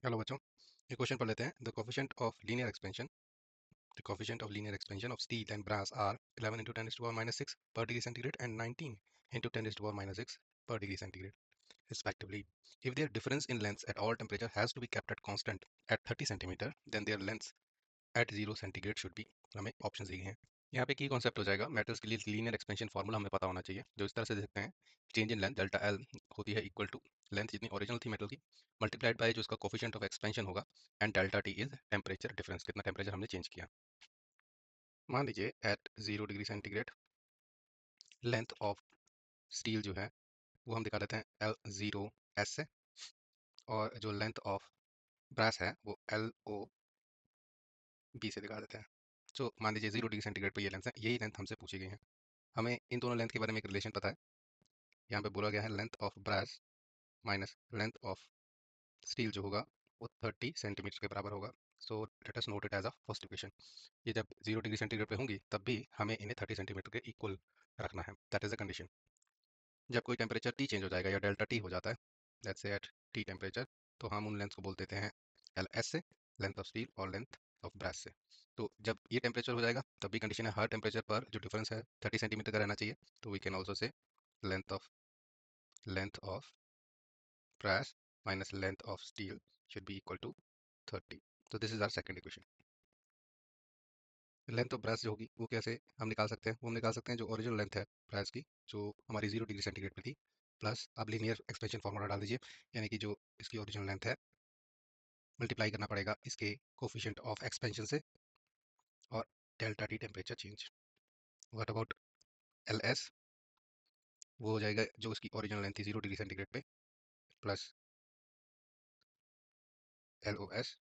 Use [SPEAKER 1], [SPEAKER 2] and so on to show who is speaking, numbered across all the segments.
[SPEAKER 1] Hello बच्चों, ये question पढ़ लेते हैं। The coefficient of linear expansion the coefficient of linear expansion of steel and brass are 11 into 10 to the power minus 6 per degree centigrade and 19 into 10 to the power minus 6 per degree centigrade respectively. If their difference in lengths at all temperature has to be kept at constant at 30 centimeter, then their lengths at 0 centigrade should be। हमें option दी गए हैं। यहाँ पे की concept हो जाएगा, metals के लिए लीनियर एक्सपेंशन फार्मूला हमें पता होना चाहिए, जो इस तरह से देखते हैं। Change in length delta L होती है इक्वल टू लेंथ जितनी ओरिजिनल थी मेटल की मल्टीप्लाइड बाय जो इसका कोफिशिएंट ऑफ एक्सपेंशन होगा and delta T is temperature difference, कितना टेम्परेचर हमने चेंज किया। मान लीजिए at 0 degree centigrade length of steel जो है वो हम दिखा देते हैं L0S से, और जो लेंथ ऑफ ब्रास है वो LOB से दिखा देते हैं। तो मान लीजिए 0 डिग्री सेंटीग्रेड पर ये लेंथ है, यही लेंथ हमसे पूछी गई है। हमें इन दोनों लेंथ के बारे में एक रिलेशन पता है। यहाँ पे बोला गया है length of brass minus length of steel जो होगा वो 30 सेंटीमीटर के बराबर होगा। So let us note it as a first equation. ये जब 0 डिग्री सेंटीग्रेड पे होंगी तब भी हमें इन्हें 30 सेंटीमीटर के इक्वल रखना है, दैट इज अ कंडीशन। जब कोई टेम्परेचर टी चेंज हो जाएगा या डेल्टा टी हो जाता है, let's say at T temperature, तो हम उन लेंथ को बोल देते हैं एल एस से, लेंथ ऑफ स्टील और लेंथ ऑफ ब्रास से। तो जब ये टेम्परेचर हो जाएगा तब भी कंडीशन है हर टेम्परेचर पर जो डिफरेंस है 30 सेंटीमीटर का रहना चाहिए। तो we can also say length of brass minus length of steel should be equal to 30. So this is our second equation. Length of brass जो होगी वो कैसे हम निकाल सकते हैं, वो हम निकाल सकते हैं जो ओरिजिनल लेंथ है ब्रास की, जो हमारी 0 डिग्री सेंटीग्रेड पे थी, प्लस अब लीनियर एक्सपेंशन फार्मूला डाल दीजिए, यानी कि जो इसकी ओरिजिनल लेंथ है मल्टीप्लाई करना पड़ेगा इसके कोफिशिएंट ऑफ एक्सपेंशन से और delta T temperature change. What about L S, वो हो जाएगा जो उसकी ओरिजिनल लेंथ थी 0 डिग्री सेंटीग्रेड पे, plus L O S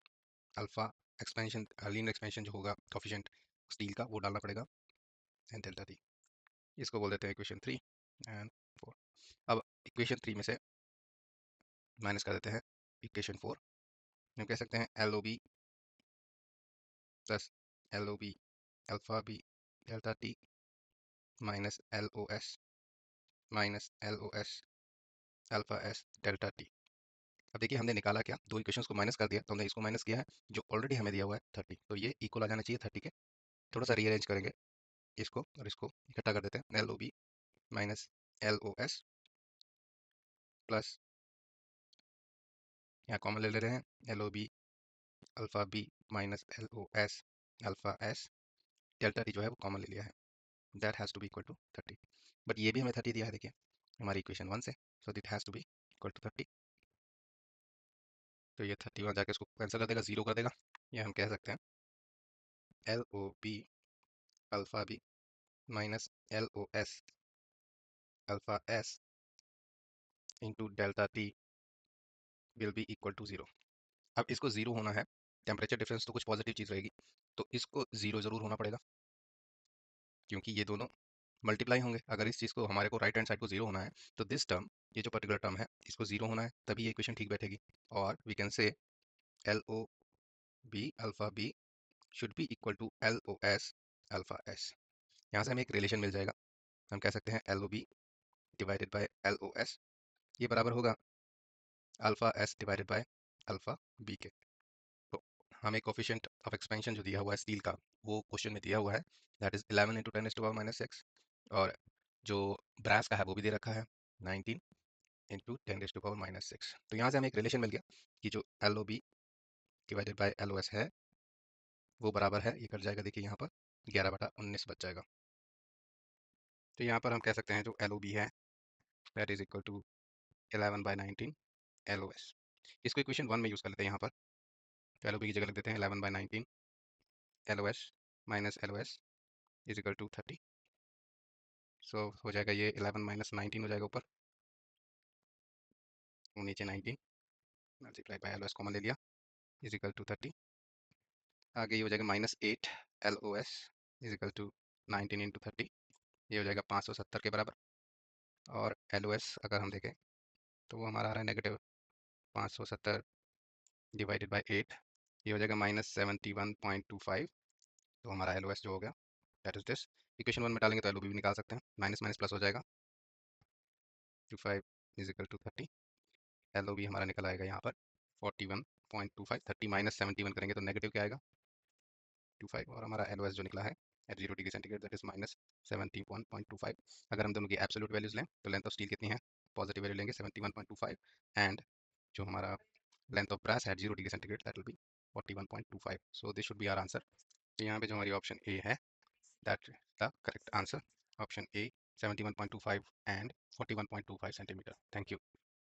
[SPEAKER 1] alpha expansion, linear expansion जो होगा कोफिशिएंट स्टील का वो डालना पड़ेगा, एंड डेल्टा टी। इसको बोल देते हैं इक्वेशन 3 एंड 4। अब इक्वेशन 3 में से माइनस कर देते हैं इक्वेशन 4। हम कह सकते हैं L O B plus L O B alpha B delta T minus L O S alpha S delta T. अब देखिए हमने निकाला क्या, दो इक्वेशंस को माइनस कर दिया, तो हमने इसको माइनस किया है जो ऑलरेडी हमें दिया हुआ है 30, तो ये इक्वल आ जाना चाहिए 30 के। थोड़ा सा रीअरेंज करेंगे इसको और इसको इकट्ठा कर देते हैं, L O B minus L O S plus, यहाँ कॉमन ले ले रहे हैं, L O B alpha B minus L O S alpha S delta T जो है वो कॉमन ले लिया है, that has to be equal to 30। But ये भी हमें 30 दिया है देखिए हमारी इक्वेशन 1 से, so that has to be equal to 30। तो ये 30 वहाँ जाके इसको कैंसिल कर देगा, जीरो कर देगा। ये हम कह सकते हैं L O B alpha B minus L O S alpha S into delta T will be equal to zero. अब इसको जीरो होना है, टेम्परेचर डिफरेंस तो कुछ पॉजिटिव चीज़ रहेगी, तो इसको जीरो ज़रूर होना पड़ेगा क्योंकि ये दोनों मल्टीप्लाई होंगे। अगर इस चीज़ को हमारे को राइट हैंड साइड को जीरो होना है तो दिस टर्म, ये जो पर्टिकुलर टर्म है इसको जीरो होना है, तभी ये इक्वेशन ठीक बैठेगी। और we can say L O B alpha B should be equal to L O S alpha S. यहाँ से हमें एक रिलेशन मिल जाएगा, हम कह सकते हैं L O B divided by L O S, ये बराबर होगा alpha S divided by alpha B के। तो हमें कोफिशिएंट ऑफ एक्सपेंशन जो दिया हुआ है स्टील का, वो क्वेश्चन में दिया हुआ है, that is 11 into 10 to power minus 6, और जो ब्रास का है वो भी दे रखा है 19 इंटू 10 टू पावर माइनस 6। तो यहाँ से हमें एक रिलेशन मिल गया कि जो L O B divided by L O S है वो बराबर है, ये कट जाएगा देखिए यहाँ पर 11/19 बच जाएगा। तो यहाँ पर हम कह सकते हैं जो एल ओ बी है that is equal to 11/19 L O S. इसको इक्वेशन 1 में यूज़ कर लेते हैं यहाँ पर, तो एल ओ बी की जगह लिख देते हैं 11/19 L O S minus L O S is equal to 30। So हो जाएगा ये 11 माइनस 19 हो जाएगा ऊपर, और नीचे 19 multiply by L O S common ले लिया इज इक्वल टू 30। आगे ये हो जाएगा -8 L O S is equal to 19 into 30, ये हो जाएगा 570 के बराबर। और एल ओ एस अगर हम देखें तो वो हमारा आ रहा है -570 डिवाइडेड बाई 8, ये हो जाएगा -71.25। तो हमारा एल ओ एस जो हो गया दैट इज दिस। इक्वेशन 1 में डालेंगे तो एल ओ बी भी निकाल सकते हैं, माइनस माइनस प्लस हो जाएगा, 25 is equal to 30। L O B हमारा निकल आएगा यहाँ पर 41 71.25, 30 माइनस 71 करेंगे तो नेगेटिव क्या आएगा 25, और हमारा एल जो निकला है at 0 degree centigrade that is minus 71.25। अगर हम दोनों की एब्सोल्यूट वैल्यूज लें तो लेंथ ऑफ स्टील कितनी है, पॉजिटिव वैल्यू लेंगे 71.25, एंड जो हमारा length of brass at 0 degree centigrade that will be 41.25। So this should be our answer. तो यहाँ पे जो हमारी ऑप्शन ए है that the correct answer, option A 71.25 and 41.25 centimetre. Thank you.